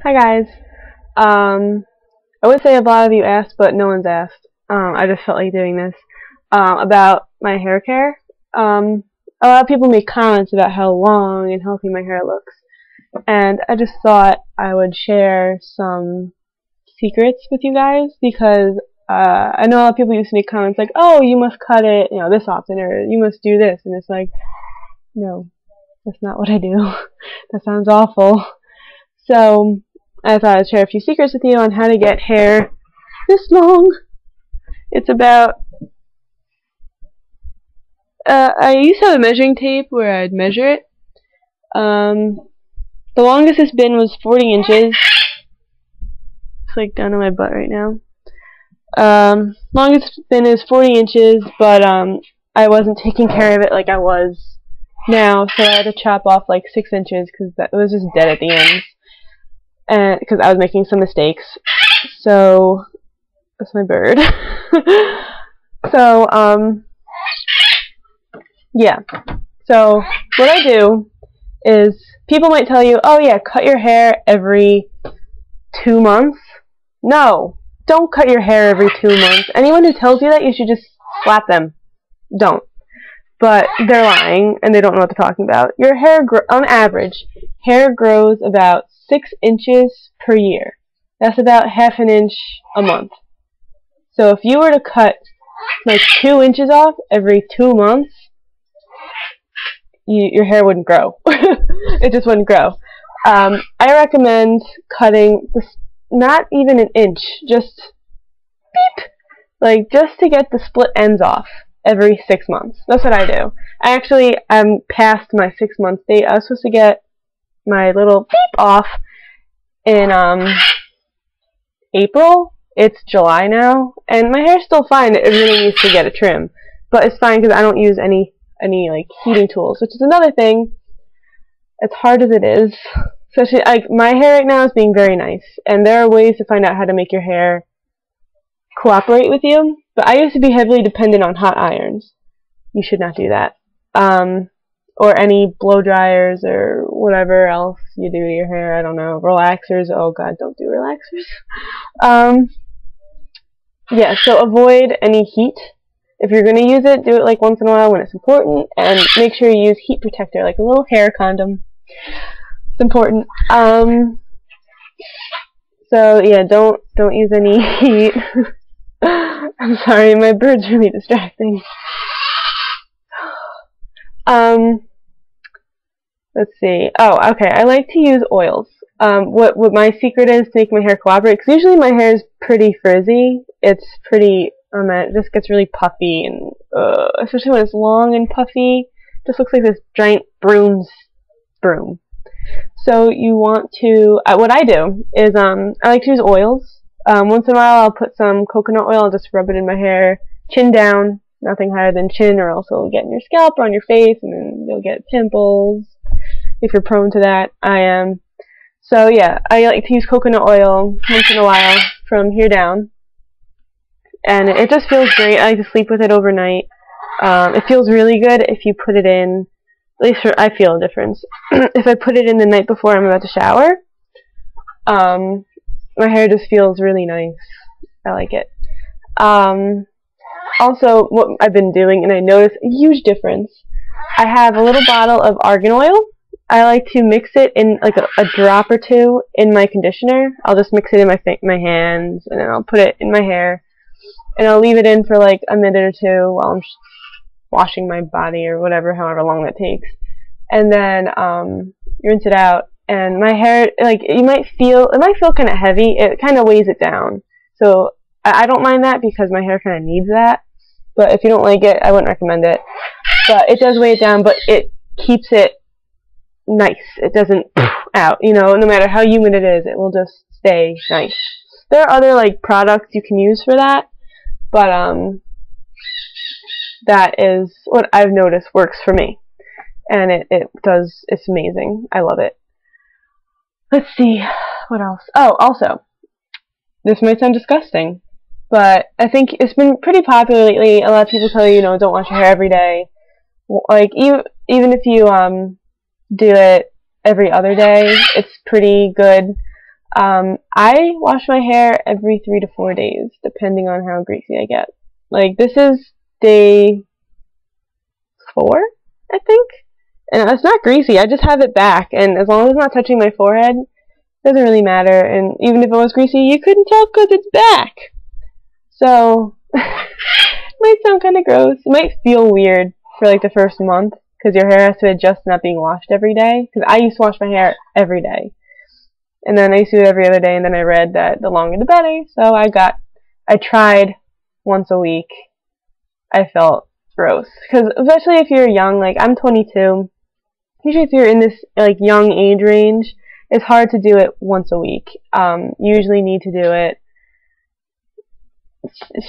Hi guys. I would say a lot of you asked, but no one's asked. I just felt like doing this. About my hair care. A lot of people make comments about how long and healthy my hair looks. And I just thought I would share some secrets with you guys because I know a lot of people used to make comments like, oh, you must cut it, this often, or you must do this. And it's like, no, that's not what I do. That sounds awful. So I thought I'd share a few secrets with you on how to get hair this long. It's about, I used to have a measuring tape where I'd measure it. The longest it's been was 40 inches. It's like down to my butt right now. Longest it's been is 40 inches, but I wasn't taking care of it like I was now, so I had to chop off like 6 inches because it was just dead at the ends. And because I was making some mistakes. So that's my bird. So yeah. So what I do is people might tell you, oh yeah, cut your hair every 2 months. No, don't cut your hair every 2 months. Anyone who tells you that, you should just slap them. Don't. But they're lying and they don't know what they're talking about. Your hair, on average, hair grows about 6 inches per year. That's about half an inch a month. So if you were to cut like 2 inches off every 2 months, your hair wouldn't grow. It just wouldn't grow. I recommend cutting not even an inch, just beep, like just to get the split ends off every 6 months. That's what I do. I'm past my 6-month date. I was supposed to get my little beep off in April. It's July now, and my hair's still fine. It really needs to get a trim, but it's fine because I don't use any like heating tools, which is another thing. As hard as it is, especially like my hair right now is being very nice, and there are ways to find out how to make your hair cooperate with you. But I used to be heavily dependent on hot irons. You should not do that. Or any blow dryers or whatever else you do to your hair. I don't know. Relaxers. Oh god, don't do relaxers. Yeah, so avoid any heat. If you're going to use it, do it like once in a while when it's important, and make sure you use heat protector, like a little hair condom. It's important. So yeah, don't use any heat. I'm sorry, my bird's really distracting. Let's see. Oh, okay. I like to use oils. What my secret is to make my hair cooperate, because usually my hair is pretty frizzy. It's pretty, it just gets really puffy, and especially when it's long and puffy, it just looks like this giant broom. So you want to, what I do is, I like to use oils. Once in a while I'll put some coconut oil, I'll just rub it in my hair, chin down, nothing higher than chin, or else it'll get in your scalp or on your face, and then you'll get pimples, if you're prone to that. I am. So yeah, I like to use coconut oil once in a while from here down, and it just feels great. I like to sleep with it overnight. It feels really good if you put it in, at least I feel a difference. If I put it in the night before I'm about to shower, my hair just feels really nice. I like it. Also, what I've been doing, and I noticed a huge difference, I have a little bottle of argan oil. I like to mix it in like a drop or two in my conditioner. I'll just mix it in my hands, and then I'll put it in my hair, and I'll leave it in for like a minute or two while I'm washing my body or whatever, however long that takes. And then rinse it out, and my hair, like, it might feel kind of heavy. It kind of weighs it down. So I don't mind that because my hair kind of needs that. But if you don't like it, I wouldn't recommend it. But it does weigh it down, but it keeps it nice. It doesn't out, no matter how humid it is, it will just stay nice. There are other like products you can use for that, but that is what I've noticed works for me. And it's amazing. I love it. Let's see, what else? Oh, also, this might sound disgusting, but I think it's been pretty popular lately. A lot of people tell you, don't wash your hair every day. Like, even if you do it every other day, it's pretty good. I wash my hair every 3 to 4 days, depending on how greasy I get. Like, this is day 4, I think? And it's not greasy, I just have it back, and as long as it's not touching my forehead, it doesn't really matter, and even if it was greasy, you couldn't tell because it's back! So, it might sound kind of gross. It might feel weird for like the first month, because your hair has to adjust to not being washed every day, because I used to wash my hair every day. And then I used to do it every other day, and then I read that the longer the better, so I tried once a week. I felt gross. Because especially if you're young, like I'm 22, usually if you're in this like young age range, it's hard to do it once a week. You usually need to do it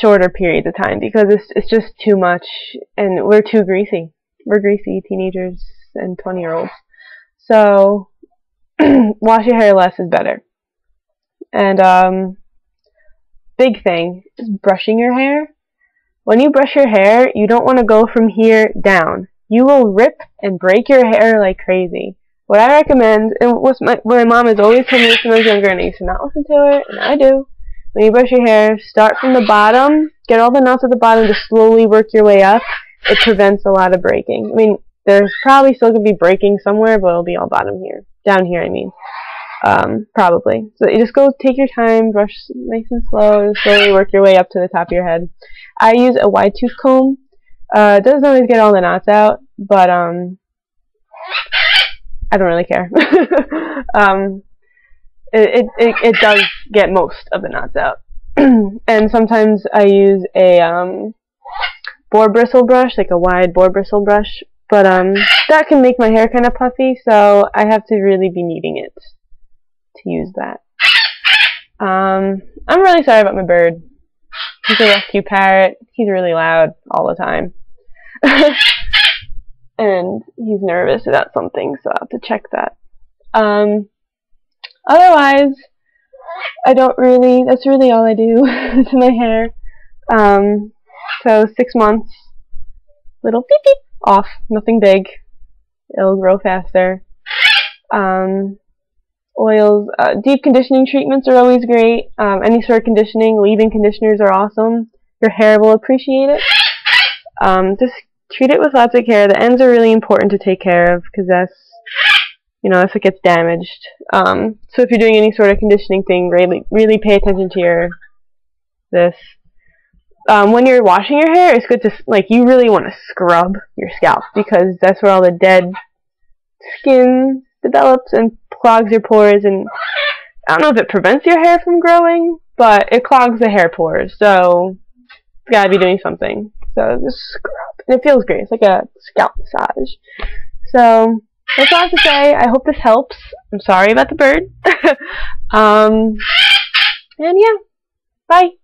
shorter periods of time because it's just too much, and we're too greasy. We're greasy teenagers and 20-year-olds. So wash your hair less is better. And big thing is brushing your hair. When you brush your hair, you don't want to go from here down. You will rip and break your hair like crazy. What I recommend, and what my mom has always told me when I was younger, and I used to not listen to her, and I do. When you brush your hair, start from the bottom, get all the knots at the bottom, just slowly work your way up. It prevents a lot of breaking. I mean, there's probably still going to be breaking somewhere, but it'll be all bottom here. Down here, I mean. Probably. So you just go take your time, brush nice and slow, and slowly work your way up to the top of your head. I use a wide tooth comb. It doesn't always get all the knots out, but I don't really care. It does get most of the knots out. And sometimes I use a boar bristle brush, like a wide boar bristle brush, but that can make my hair kind of puffy, so I have to really be needing it to use that. I'm really sorry about my bird. He's a rescue parrot. He's really loud all the time. And he's nervous about something, so I'll have to check that. Otherwise, that's really all I do to my hair. So 6 months, little beep beep, off, nothing big. It'll grow faster. Oils, deep conditioning treatments are always great. Any sort of conditioning, leave-in conditioners are awesome. Your hair will appreciate it. Just treat it with lots of care. The ends are really important to take care of because that's if it gets damaged. So if you're doing any sort of conditioning thing, really pay attention to this. When you're washing your hair, it's good to, you really want to scrub your scalp because that's where all the dead skin develops and clogs your pores, and I don't know if it prevents your hair from growing, but it clogs the hair pores, so it's gotta be doing something. So just scrub, and it feels great. It's like a scalp massage. So that's all I have to say. I hope this helps. I'm sorry about the bird. And yeah, bye.